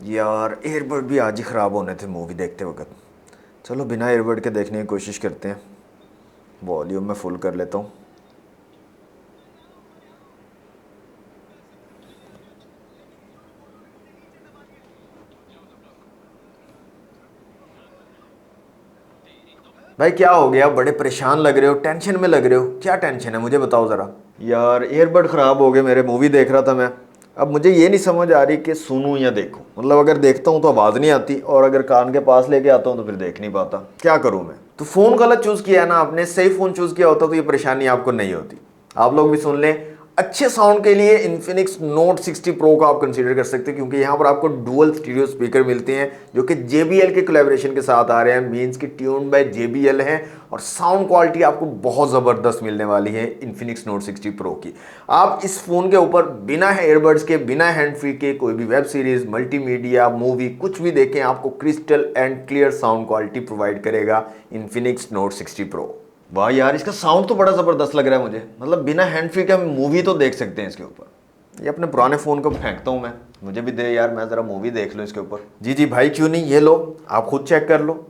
यार एयरबड भी आज ही ख़राब होने थे मूवी देखते वक्त। चलो बिना एयरबड के देखने की कोशिश करते हैं। वॉल्यूम में फुल कर लेता हूँ। भाई क्या हो गया, बड़े परेशान लग रहे हो, टेंशन में लग रहे हो, क्या टेंशन है मुझे बताओ ज़रा। यार एयरबड ख़राब हो गए मेरे, मूवी देख रहा था मैं। अब मुझे ये नहीं समझ आ रही कि सुनूं या देखूं। मतलब अगर देखता हूँ तो आवाज़ नहीं आती, और अगर कान के पास लेके आता हूँ तो फिर देख नहीं पाता। क्या करूँ मैं? तो फ़ोन गलत चूज़ किया है ना आपने। सही फ़ोन चूज़ किया होता तो ये परेशानी आपको नहीं होती। आप लोग भी सुन लें, अच्छे साउंड के लिए इन्फिनिक्स नोट 60 प्रो को आप कंसीडर कर सकते हैं, क्योंकि यहाँ पर आपको डुअल स्टीरियो स्पीकर मिलते हैं जो कि JBL के कोलैबोरेशन के साथ आ रहे हैं। मींस की ट्यून्ड बाय JBL है, और साउंड क्वालिटी आपको बहुत ज़बरदस्त मिलने वाली है इन्फिनिक्स नोट 60 प्रो की। आप इस फ़ोन के ऊपर बिना एयरबड्स के, बिना हैंड फ्री के कोई भी वेब सीरीज़, मल्टीमीडिया, मूवी कुछ भी देखें, आपको crystal and clear sound quality provide करेगा इन्फिनिक्स नोट 60 प्रो। वाह यार, इसका साउंड तो बड़ा ज़बरदस्त लग रहा है मुझे। मतलब बिना हैंड फ्री के हम मूवी तो देख सकते हैं इसके ऊपर। ये अपने पुराने फ़ोन को फेंकता हूँ मैं, मुझे भी दे यार, मैं ज़रा मूवी देख लूँ इसके ऊपर। जी जी भाई, क्यों नहीं, ये लो आप खुद चेक कर लो।